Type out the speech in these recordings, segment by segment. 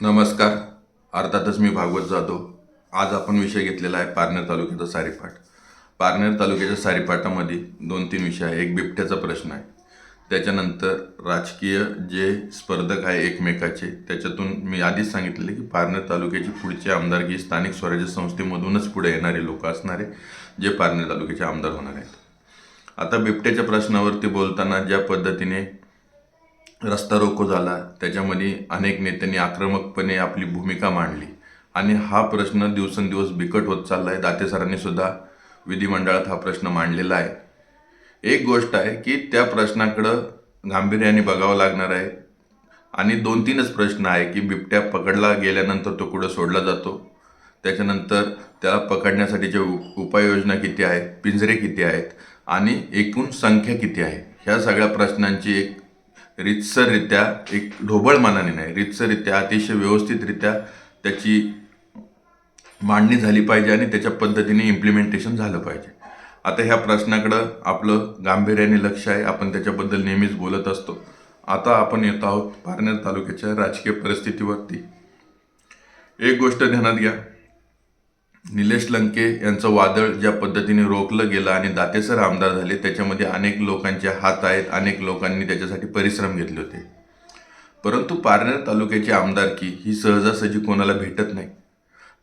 नमस्कार. अर्थातच मी भागवत जाधव. आज आपण विषय घेतलेला आहे पारनेर तालुक्याचा सारीपाट. पारनेर तालुक्याच्या सारीपाटामध्ये 2-3 विषय आहे. एक बिबट्याचा प्रश्न आहे, त्याच्यानंतर राजकीय जे स्पर्धक आहे एकमेकाचे, त्याच्यातून मी आधीच सांगितलेले की पारनेर तालुक्याची पुढची आमदारकी स्थानिक स्वराज्य संस्थेमधूनच पुढे येणारे लोक असणारे जे पारनेर तालुक्याचे आमदार होणार आहेत. आता बिबट्याच्या प्रश्नावरती बोलताना ज्या पद्धतीने रस्ता रोको झाला, त्याच्यामध्ये अनेक नेत्यांनी आक्रमकपणे आपली भूमिका मांडली आणि हा प्रश्न दिवसेंदिवस बिकट होत चालला आहे. दाते सरांनी सुद्धा विधिमंडळात हा प्रश्न मांडलेला आहे. एक गोष्ट आहे की त्या प्रश्नाकडं गांभीर्याने बघावं लागणार आहे आणि 2-3च प्रश्न आहे की बिबट्या पकडला गेल्यानंतर तो कुठं सोडला जातो, त्याच्यानंतर त्याला पकडण्यासाठीच्या उपाययोजना किती आहेत, पिंजरे किती आहेत आणि एकूण संख्या किती आहे. ह्या सगळ्या प्रश्नांची एक रीतसररित्या, एक ढोबळमानाने नाही, रीतसररित्या अतिशय व्यवस्थितरित्या त्याची मांडणी झाली पाहिजे आणि त्याच्या पद्धतीने इम्प्लिमेंटेशन झालं पाहिजे. आता ह्या प्रश्नाकडं आपलं गांभीर्याने लक्ष आहे. आपण त्याच्याबद्दल नेहमीच बोलत असतो. आता आपण येत आहोत पारनेर तालुक्याच्या राजकीय परिस्थितीवरती. एक गोष्ट ध्यानात घ्या, निलेश लंके यांचं वादळ ज्या पद्धतीने रोखलं गेलं आणि दातेसर आमदार झाले, त्याच्यामध्ये अनेक लोकांचे हात आहेत, अनेक लोकांनी त्याच्यासाठी परिश्रम घेतले होते. परंतु पारनेर तालुक्याची आमदारकी ही सहजासहजी कोणाला भेटत नाही.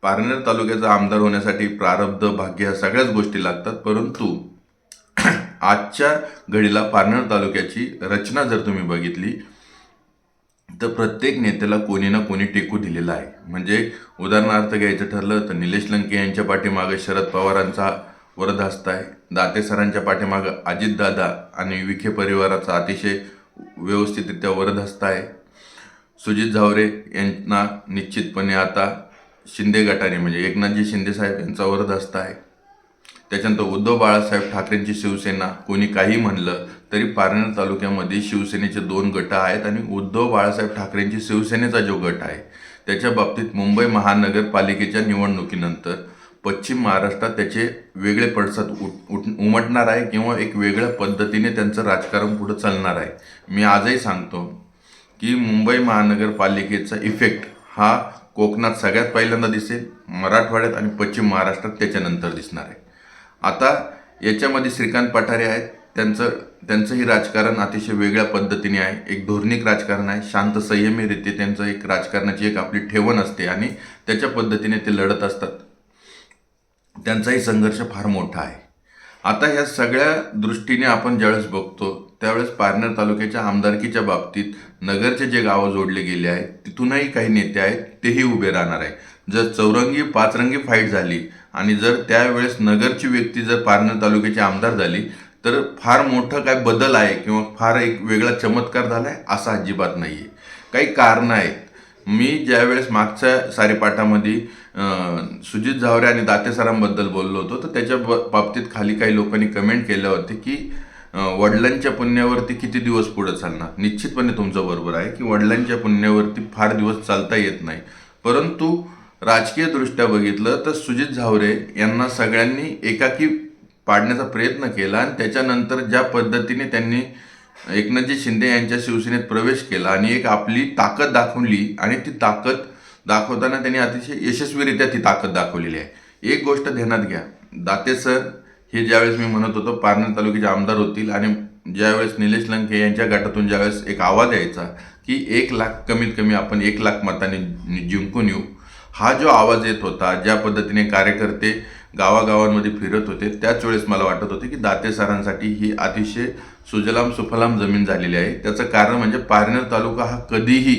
पारनेर तालुक्याचा आमदार होण्यासाठी प्रारब्ध, भाग्य ह्या सगळ्याच गोष्टी लागतात. परंतु आजच्या घडीला पारनेर तालुक्याची रचना जर तुम्ही बघितली तर प्रत्येक नेत्याला कोणी ना कोणी टेकू दिलेला आहे. म्हणजे उदाहरणार्थ घ्यायचं ठरलं तर निलेश लंके यांच्या पाठीमागे शरद पवारांचा वरदहस्त आहे. दाते सरांच्या पाठीमागं अजितदादा आणि विखे परिवाराचा अतिशय व्यवस्थितरित्या वरदहस्त आहे. सुजित झावरे यांना निश्चितपणे आता शिंदे गटाने म्हणजे एकनाथजी शिंदे साहेब यांचा वरदहस्त आहे. त्याच्यानंतर उद्धव बाळासाहेब ठाकरेंची शिवसेना, कोणी काही म्हणलं तरी पारनेर तालुक्यामध्ये शिवसेनेचे 2 गट आहेत आणि उद्धव बाळासाहेब ठाकरेंची शिवसेनेचा जो गट आहे त्याच्या बाबतीत मुंबई महानगरपालिकेच्या निवडणुकीनंतर पश्चिम महाराष्ट्रात त्याचे वेगळे पडसाद उमटणार आहे किंवा एक वेगळ्या पद्धतीने त्यांचं राजकारण पुढं चालणार आहे. मी आजही सांगतो की मुंबई महानगरपालिकेचा इफेक्ट हा कोकणात सगळ्यात पहिल्यांदा दिसेल, मराठवाड्यात आणि पश्चिम महाराष्ट्रात त्याच्यानंतर दिसणार आहे. आता याच्यामध्ये श्रीकांत पठारे आहेत, त्यांचंही राजकारण अतिशय वेगळ्या पद्धतीने आहे. एक धोरणिक राजकारण आहे, शांत संयमीरित्या त्यांचं एक राजकारणाची एक आपली ठेवण असते आणि त्याच्या पद्धतीने ते लढत असतात. त्यांचाही संघर्ष फार मोठा आहे. आता ह्या सगळ्या दृष्टीने आपण ज्यावेळेस बघतो त्यावेळेस पारनेर तालुक्याच्या आमदारकीच्या बाबतीत नगरचे जे गावं जोडले गेले आहेत तिथूनही काही नेते आहेत, तेही उभे राहणार आहे. जर चौरंगी पाचरंगी फाईट झाली आणि जर त्यावेळेस नगरची व्यक्ती जर पारनेर तालुक्याची आमदार झाली तर फार मोठं काय बदल आहे किंवा फार एक वेगळा चमत्कार झाला आहे असं अजिबात नाही आहे. काही कारणं आहेत. मी ज्यावेळेस मागच्या सारीपाटामध्ये सुजित झावरे आणि दाते सरांबद्दल बोललो होतो तर त्याच्या बाबतीत खाली काही लोकांनी कमेंट केलं होते की वडिलांच्या पुण्यावरती किती दिवस पुढे चालणार. निश्चितपणे तुमचं बरोबर आहे की वडिलांच्या पुण्यावरती फार दिवस चालता येत नाही. परंतु राजकीय दृष्ट्या बघितलं तर सुजित झावरे यांना सगळ्यांनी एकाकी पाडण्याचा प्रयत्न केला आणि त्याच्यानंतर ज्या पद्धतीने त्यांनी एकनाथजी शिंदे यांच्या शिवसेनेत प्रवेश केला आणि एक आपली ताकद दाखवली आणि ती ताकद दाखवताना त्यांनी अतिशय यशस्वीरित्या ती ताकद दाखवलेली आहे. एक गोष्ट ध्यानात घ्या, दाते सर हे ज्यावेळेस मी म्हणत होतो पारनेर तालुक्याचे आमदार होतील आणि ज्यावेळेस निलेश लंके यांच्या गटातून ज्यावेळेस एक आवाज यायचा की 1 लाख कमीत कमी आपण 1 लाख मतांनी जिंकून येऊ, हा जो आवाज येत होता, ज्या पद्धतीने कार्यकर्ते गावागावांमध्ये फिरत होते, त्याच वेळेस मला वाटत होते की दाते सरांसाठी ही अतिशय सुजलाम सुफलाम जमीन झालेली आहे. त्याचं कारण म्हणजे पारनेर तालुका हा कधीही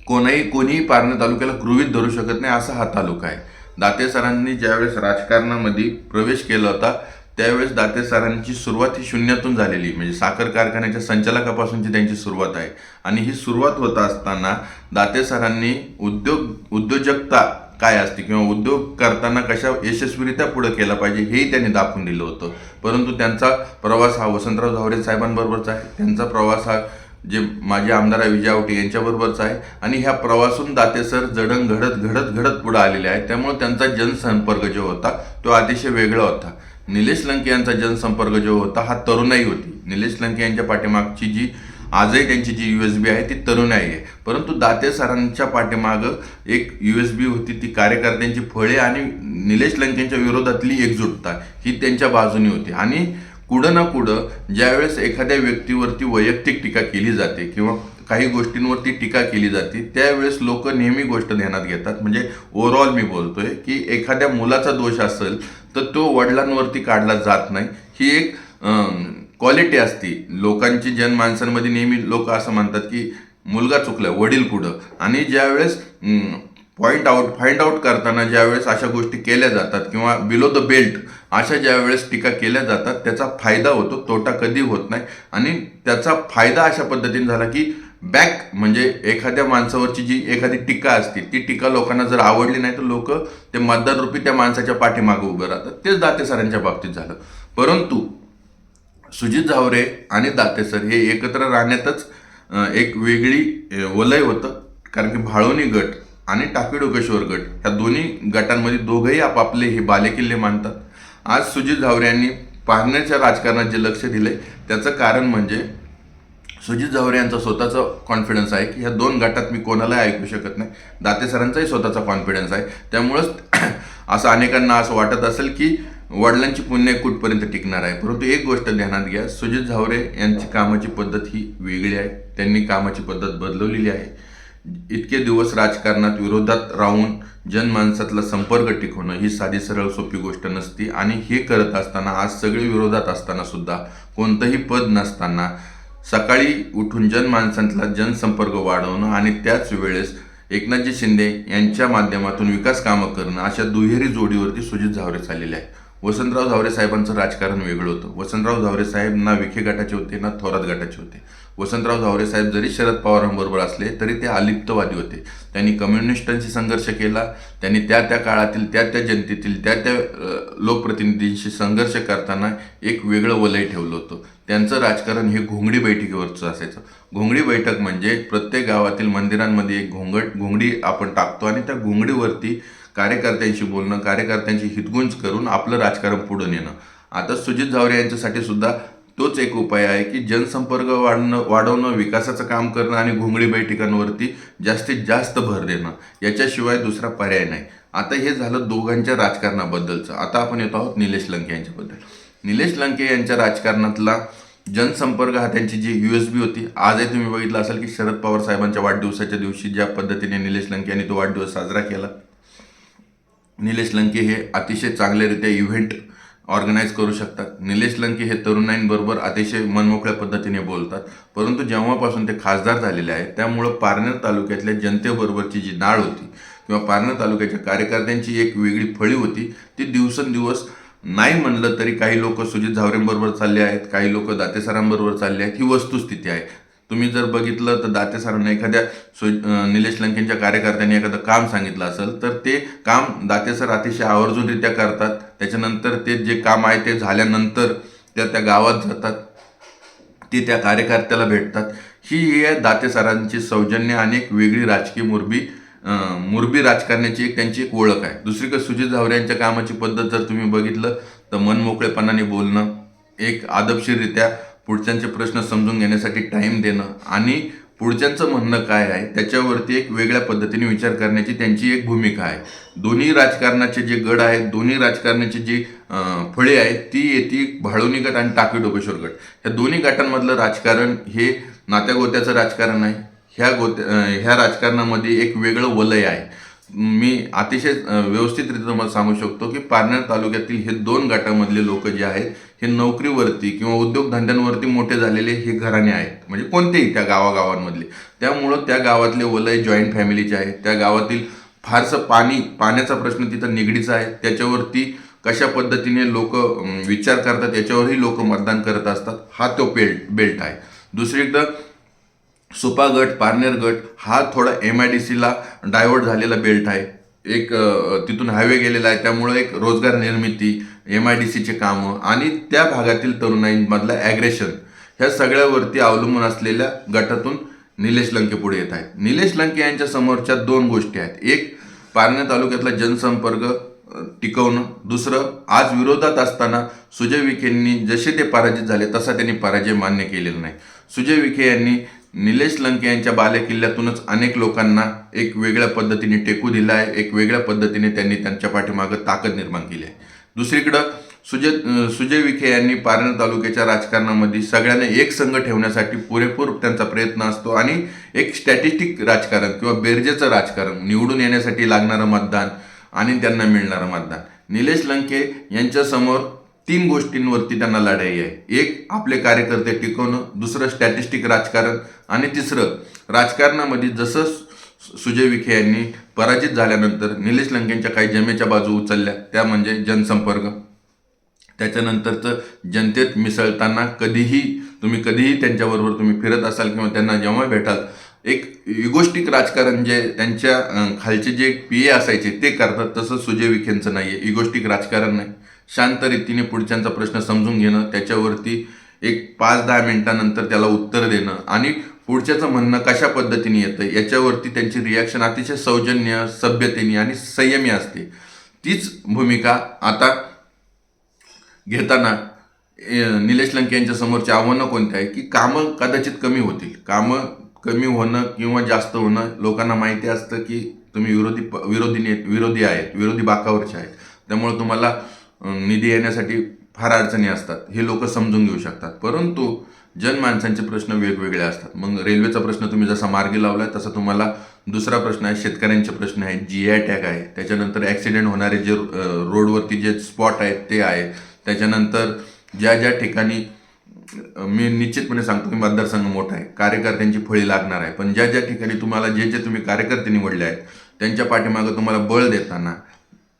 कोणीही पारनेर तालुक्याला गृहीत धरू शकत नाही असा हा तालुका आहे. दाते सरांनी ज्यावेळेस राजकारणामध्ये प्रवेश केला होता त्यावेळेस दाते सरांची सुरुवात ही शून्यातून झालेली, म्हणजे साखर कारखान्याच्या संचालकापासूनची त्यांची सुरुवात आहे. आणि ही सुरुवात होत असताना दाते सरांनी उद्योजकता काय असते किंवा उद्योग करताना कशा यशस्वीरित्या पुढे केला पाहिजे हेही त्यांनी दाखवून दिलं होतं. परंतु त्यांचा प्रवास हा वसंतराव झावरे साहेबांबरोबरचा आहे, त्यांचा प्रवास हा जे माजी आमदार विजय आवटे यांच्याबरोबरचा आहे आणि ह्या प्रवासून दाते सर जडण घडत पुढे आलेले आहेत. त्यामुळे त्यांचा जनसंपर्क जो होता तो अतिशय वेगळा होता. निलेश लंके यांचा जनसंपर्क जो होता हा तरुणाई होती. निलेश लंके यांच्या पाठीमागची जी आजही त्यांची जी USB आहे ती तरुणाई आहे. परंतु दाते सरांच्या पाठीमागं एक USB होती, ती कार्यकर्त्यांची फळे आणि निलेश लंकेंच्या विरोधातली एकजुटता ही त्यांच्या बाजूनी होती. आणि कुठं ना कुठं ज्यावेळेस एखाद्या व्यक्तीवरती वैयक्तिक टीका केली जाते किंवा काही गोष्टींवरती टीका केली जाते, त्यावेळेस लोक नेहमी गोष्ट ध्यानात घेतात. म्हणजे ओव्हरऑल मी बोलतोय की एखाद्या मुलाचा दोष असेल तर तो वडिलांवरती काढला जात नाही. ही एक क्वालिटी असती लोकांची. जनमानसांमध्ये नेहमी लोक असं म्हणतात की मुलगा चुकला वडील पुढं. आणि ज्यावेळेस फाइंड आउट करताना ज्यावेळेस अशा गोष्टी केल्या जातात किंवा बिलो द बेल्ट अशा ज्यावेळेस टीका केल्या जातात, त्याचा फायदा होतो, तोटा कधी होत नाही. आणि त्याचा फायदा अशा पद्धतीने झाला की बॅक म्हणजे एखाद्या माणसावरची जी एखादी टीका असते ती टीका लोकांना जर आवडली नाही तर लोक ते मतदार रूपी त्या माणसाच्या पाठीमागे उभं राहतात. तेच दाते सरांच्या बाबतीत झालं. परंतु सुजित झावरे आणि दाते सर हे एकत्र राहण्यातच एक वेगळी वलय होतं. कारण की भाळवणी गट आणि टाकीडोकेश्वर गट ह्या दोन्ही गटांमध्ये दोघंही आपापले हे बालेकिल्ले मानतात. आज सुजित झावरे यांनी पारनेरच्या राजकारणात जे लक्ष दिलंय त्याचं कारण म्हणजे सुजित झावरे यांचा स्वतःचा कॉन्फिडन्स आहे की ह्या दोन गटात मी कोणालाही ऐकू शकत नाही. दाते सरांचाही स्वतःचा कॉन्फिडन्स आहे. त्यामुळंच असं अनेकांना असं वाटत असेल की वडिलांची पुण्य कुठपर्यंत टिकणार आहे. परंतु एक गोष्ट ध्यानात घ्या, सुजित झावरे यांची कामाची पद्धत ही वेगळी आहे. त्यांनी कामाची पद्धत बदलवलेली आहे. इतके दिवस राजकारणात विरोधात राहून जनमानसातला संपर्क टिकवणं ही साधी सरळ सोपी गोष्ट नसती. आणि हे करत असताना आज सगळे विरोधात असताना सुद्धा कोणतंही पद नसताना सकाळी उठून जनमानसातला जनसंपर्क वाढवणं आणि त्याच वेळेस एकनाथजी शिंदे यांच्या माध्यमातून विकास कामं करणं अशा दुहेरी जोडीवरती सुजित झावरे चाललेले आहे. वसंतराव झावरे साहेबांचं राजकारण वेगळं होतं. वसंतराव झावरे साहेब ना विखे गटाचे होते ना थोरात गटाचे होते. वसंतराव झावरे साहेब जरी शरद पवारांबरोबर असले तरी ते अलिप्तवादी होते. त्यांनी कम्युनिस्टांशी संघर्ष केला. त्यांनी त्या त्या काळातील त्या त्या जनतेतील त्या त्या लोकप्रतिनिधींशी संघर्ष करताना एक वेगळं वलय ठेवलं होतं. त्यांचं राजकारण हे घोंगडी बैठकीवरचं असायचं. घोंगडी बैठक म्हणजे प्रत्येक गावातील मंदिरांमध्ये एक घोंगडी आपण टाकतो आणि त्या घोंगडीवरती कार्यकर्त्यांशी बोलणं, कार्यकर्त्यांची हितगुंज करून आपलं राजकारण पुढे नेणं. आता सुजित झावरे यांच्यासाठी सुद्धा तोच एक उपाय आहे की जनसंपर्क वाढवणं, विकासाचं काम करणं आणि घोंगडी बैठकांवरती जास्तीत जास्त भर देणं. याच्याशिवाय दुसरा पर्याय नाही. आता हे झालं दोघांच्या राजकारणाबद्दलचं. आता आपण येतो आहोत निलेश लंके यांच्याबद्दल. निलेश लंके यांच्या राजकारणातला जनसंपर्क हा त्यांची जी USB होती. आजही तुम्ही बघितलं असेल की शरद पवार साहेबांच्या वाढदिवसाच्या दिवशी ज्या पद्धतीने निलेश लंके यांनी तो वाढदिवस साजरा केला. निलेश लंके हे अतिशय चांगल्यारीत्या इव्हेंट ऑर्गनाईज करू शकतात. निलेश लंके हे तरुणांबरोबर अतिशय मनमोकळ्या पद्धतीने बोलतात. परंतु जेव्हापासून ते खासदार झालेले आहेत त्यामुळं पारनेर तालुक्यातल्या जनतेबरोबरची जी नाळ होती किंवा पारनेर तालुक्याच्या कार्यकर्त्यांची एक वेगळी फळी होती ती दिवसेंदिवस नाही म्हणलं तरी काही लोक सुजित झावरेंबरोबर चालले आहेत, काही लोक दाते सरांबरोबर चालले आहेत. ही वस्तुस्थिती आहे. तुम्ही जर बघितलं तर दाते सरांना एखाद्या निलेश लंकेंच्या कार्यकर्त्यांनी एखादं काम सांगितलं असेल तर ते काम दाते सर अतिशय आवर्जूनरित्या करतात. त्याच्यानंतर ते जे काम आहे ते झाल्यानंतर त्या गावात जातात, ते त्या कार्यकर्त्याला भेटतात. ही आहे दाते सरांची सौजन्य आणि एक वेगळी राजकीय मुरबी राजकारणाची त्यांची एक ओळख आहे. दुसरीकडे सुजित झावरे यांच्या कामाची पद्धत जर तुम्ही बघितलं तर मनमोकळेपणाने बोलणं, एक आदबशीररित्या पुढच्यांचे प्रश्न समजून घेण्यासाठी टाईम देणं आणि पुढच्यांचं म्हणणं काय आहे त्याच्यावरती एक वेगळ्या पद्धतीने विचार करण्याची त्यांची एक भूमिका आहे. दोन्ही राजकारणाचे जे गड आहेत, दोन्ही राजकारणाची जी फळे आहेत ती येते भाळवणी गट आणि टाकीडोकेश्वर गट. ह्या दोन्ही गटांमधलं राजकारण हे नात्यागोत्याचं राजकारण आहे. ह्या राजकारणामध्ये एक वेगळं वलय आहे. मी अतिशय व्यवस्थितरित्या मला सांगू शकतो की पारनेर तालुक्यातील हे दोन गटामधले लोक जे आहेत हे नोकरीवरती किंवा उद्योगधंद्यांवरती मोठे झालेले हे घराणे आहेत. म्हणजे कोणतेही त्या गावागावांमधले. त्यामुळं त्या गावातले वलय जॉईंट फॅमिलीचे आहेत. त्या गावातील फारसं पाण्याचा प्रश्न तिथं निगडीचा आहे. त्याच्यावरती कशा पद्धतीने लोक विचार करतात याच्यावरही लोक मतदान करत असतात. हा तो बेल्ट आहे. दुसरीकडं सुपा गट, पारनेर गट हा थोडा MIDCला डायव्हर्ट झालेला बेल्ट आहे. एक तिथून हायवे गेलेला आहे. त्यामुळं एक रोजगार निर्मिती, MIDCचे कामं आणि त्या भागातील तरुणांमधलं ॲग्रेशन ह्या सगळ्यावरती अवलंबून असलेल्या गटातून निलेश लंके पुढे येत आहेत. निलेश लंके यांच्या समोरच्या दोन गोष्टी आहेत. एक, पारनेर तालुक्यातला जनसंपर्क टिकवणं. दुसरं, आज विरोधात असताना सुजय विखेंनी जसे ते पराजित झाले तसा त्यांनी पराजय मान्य केलेला नाही. सुजय विखे यांनी निलेश लंके यांच्या बालेकिल्ल्यातूनच अनेक लोकांना एक वेगळ्या पद्धतीने टेकू दिला आहे, एक वेगळ्या पद्धतीने त्यांनी त्यांच्या पाठीमागं ताकद निर्माण केली आहे. दुसरीकडं सुजय विखे यांनी पारनेर तालुक्याच्या राजकारणामध्ये सगळ्यांना एक संघ ठेवण्यासाठी पुरेपूर त्यांचा प्रयत्न असतो आणि एक स्टॅटिस्टिक राजकारण किंवा बेरजेचं राजकारण, निवडून येण्यासाठी लागणारं मतदान आणि त्यांना मिळणारं मतदान. निलेश लंके यांच्यासमोर 3 गोष्टींवरती त्यांना लढाई आहे. एक, आपले कार्यकर्ते टिकवणं, दुसरं स्टॅटिस्टिक राजकारण आणि तिसरं राजकारणामध्ये जसं सुजय विखे यांनी पराजित झाल्यानंतर निलेश लंकेंच्या काही जमेच्या बाजू उचलल्या, त्या म्हणजे जनसंपर्क. त्याच्यानंतरचं जनतेत मिसळताना कधीही त्यांच्याबरोबर तुम्ही फिरत असाल किंवा त्यांना जेव्हा भेटाल, एक इगोस्टिक राजकारण जे त्यांच्या खालचे जे PA असायचे ते करतात, तसं सुजय विखेंचं नाही आहे. इगोस्टिक राजकारण नाही, शांत रीतीने पुढच्यांचा प्रश्न समजून घेणं, त्याच्यावरती एक 5-10 मिनिटानंतर त्याला उत्तर देणं आणि पुढच्याचं म्हणणं कशा पद्धतीने येतं याच्यावरती त्यांची रिॲक्शन अतिशय सौजन्य, सभ्यतेने आणि संयमी असते. तीच भूमिका आता घेताना निलेश लंके यांच्या समोरची आव्हानं कोणती आहे की कामं कदाचित कमी होतील. कामं कमी होणं किंवा जास्त होणं लोकांना माहिती असतं की तुम्ही विरोधी आहेत, विरोधी बाकावरचे आहेत, त्यामुळे तुम्हाला निधी येण्यासाठी फार अडचणी असतात, हे लोक समजून घेऊ शकतात. परंतु जनमानसांचे प्रश्न वेगवेगळे असतात. मग रेल्वेचा प्रश्न तुम्ही जसा मार्गी लावलाय तसा तुम्हाला दुसरा प्रश्न आहे, शेतकऱ्यांचे प्रश्न आहेत, GI टॅग आहे, त्याच्यानंतर ॲक्सिडेंट होणारे जे रोडवरती जे स्पॉट आहेत ते आहे, त्याच्यानंतर ज्या ठिकाणी मी निश्चितपणे सांगतो की मतदारसंघ मोठा आहे, कार्यकर्त्यांची फळी लागणार आहे, पण ज्या ठिकाणी तुम्हाला जे तुम्ही कार्यकर्ते निवडले आहेत त्यांच्या पाठीमागं तुम्हाला बळ देताना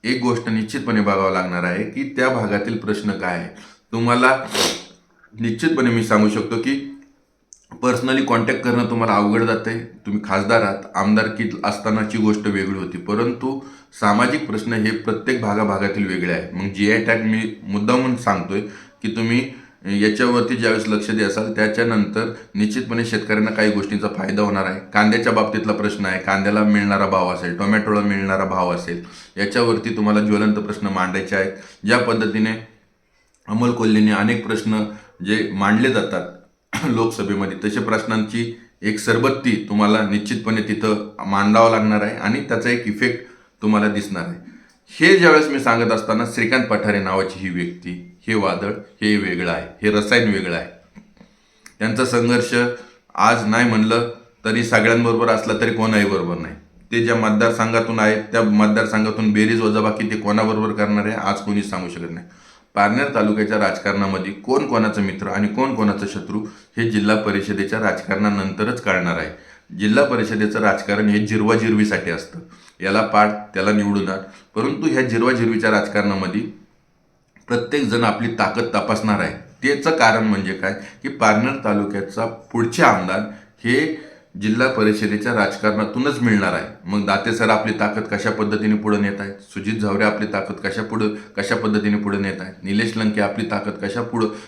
एक गोष्ट निश्चितपणे बघावं लागणार आहे की त्या भागातील प्रश्न काय आहे. तुम्हाला निश्चितपणे मी सांगू शकतो की पर्सनली कॉन्टॅक्ट करणं तुम्हाला अवघड जातं. तुम्ही खासदार आहात, आमदारकीत असतानाची गोष्ट वेगळी होती, परंतु सामाजिक प्रश्न हे प्रत्येक भागाभागातील वेगळे आहेत. मग GI टॅग मी मुद्दामून सांगतोय की तुम्ही याच्यावरती ज्यावेळेस लक्ष द्याल त्याच्यानंतर निश्चितपणे शेतकऱ्यांना काही गोष्टींचा फायदा होणार आहे. कांद्याच्या बाबतीतला प्रश्न आहे, कांद्याला मिळणारा भाव असेल, टोमॅटोला मिळणारा भाव असेल, याच्यावरती तुम्हाला ज्वलंत प्रश्न मांडायचे आहेत. ज्या पद्धतीने अमोल कोल्हेंनी अनेक प्रश्न जे मांडले जातात लोकसभेमध्ये, तशा प्रश्नांची एक सरबत्ती तुम्हाला निश्चितपणे तिथं मांडावं लागणार आहे आणि त्याचा एक इफेक्ट तुम्हाला दिसणार आहे. हे ज्यावेळेस मी सांगत असताना श्रीकांत पठारे नावाची ही व्यक्ती, हे वादळ हे वेगळं आहे, हे रसायन वेगळं आहे. त्यांचा संघर्ष आज नाही म्हणलं तरी सगळ्यांबरोबर असला तरी कोणाही बरोबर नाही. ते ज्या मतदारसंघातून आहेत त्या मतदारसंघातून बेरीज वजाबाकी ते कोणाबरोबर करणार आहे आज कोणीच सांगू शकत नाही. पारनेर तालुक्याच्या राजकारणामध्ये कोण कोणाचा मित्र आणि कोण कोणाचा शत्रू हे जिल्हा परिषदेच्या राजकारणानंतरच कळणार आहे. जिल्हा परिषदेचं राजकारण हे जिरवाजिरवीसाठी असतं, याला पाड त्याला निवडून आण. परंतु ह्या जिरवाजिरवीच्या राजकारणामध्ये प्रत्येक जण आपली ताकद तपासणार आहे. त्याचं कारण म्हणजे काय की पारनेर तालुक्याचा पुढचे आमदार हे जिल्हा परिषदेच्या राजकारणातूनच मिळणार आहे. मग दाते सर आपली ताकद कशा पद्धतीने पुढे नेत आहेत, सुजित झावरे आपली ताकद कशा पद्धतीने पुढे नेत आहेत, निलेश लंके आपली ताकद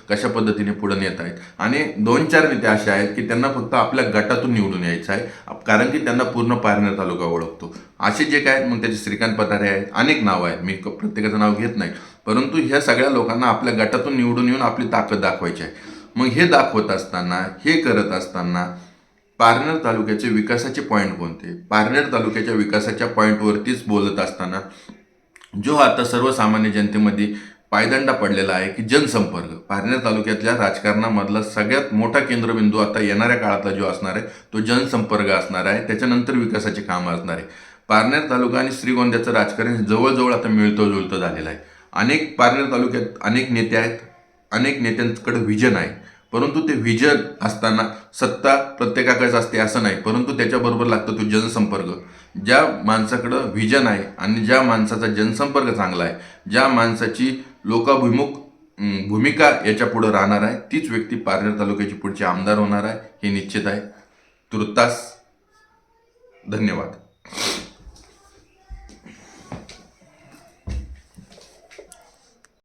कशा पद्धतीने पुढे नेत आहेत. आणि 2-4 नेते असे आहेत की त्यांना फक्त आपल्या गटातून निवडून यायचं आहे, कारण की त्यांना पूर्ण पारनेर तालुका ओळखतो. असे जे काय आहेत मग त्याचे श्रीकांत पठारे आहेत, अनेक नावं आहेत, मी प्रत्येकाचं नाव घेत नाही, परंतु ह्या सगळ्या लोकांना आपल्या गटातून निवडून येऊन आपली ताकद दाखवायची आहे. मग हे दाखवत असताना, हे करत असताना पारनेर तालुक्याचे विकासाचे पॉईंट कोणते, पारनेर तालुक्याच्या विकासाच्या पॉईंटवरतीच बोलत असताना जो आता सर्वसामान्य जनतेमध्ये पायदंडा पडलेला आहे की जनसंपर्क, पारनेर तालुक्यातल्या राजकारणामधला सगळ्यात मोठा केंद्रबिंदू आता येणाऱ्या काळातला जो असणार आहे तो जनसंपर्क असणार आहे. त्याच्यानंतर विकासाची कामं असणार आहे. पारनेर तालुका आणि श्रीगोंद्याचं राजकारण जवळजवळ आता मिळतं जुळतं झालेलं आहे. पारनेर तालुक्यात अनेक नेते आहेत, अनेक नेत्यांकडे व्हिजन आहे, परंतु ते व्हिजन असताना सत्ता प्रत्येकाकडेच असते असं नाही, परंतु त्याच्याबरोबर लागतो तो जनसंपर्क. ज्या माणसाकडं व्हिजन आहे आणि ज्या माणसाचा जनसंपर्क चांगला आहे, ज्या माणसाची लोकाभिमुख भूमिका याच्या पुढे राहणार आहे, तीच व्यक्ती पारनेर तालुक्याची पुढची आमदार होणार आहे, हे निश्चित आहे. तुर्तास धन्यवाद.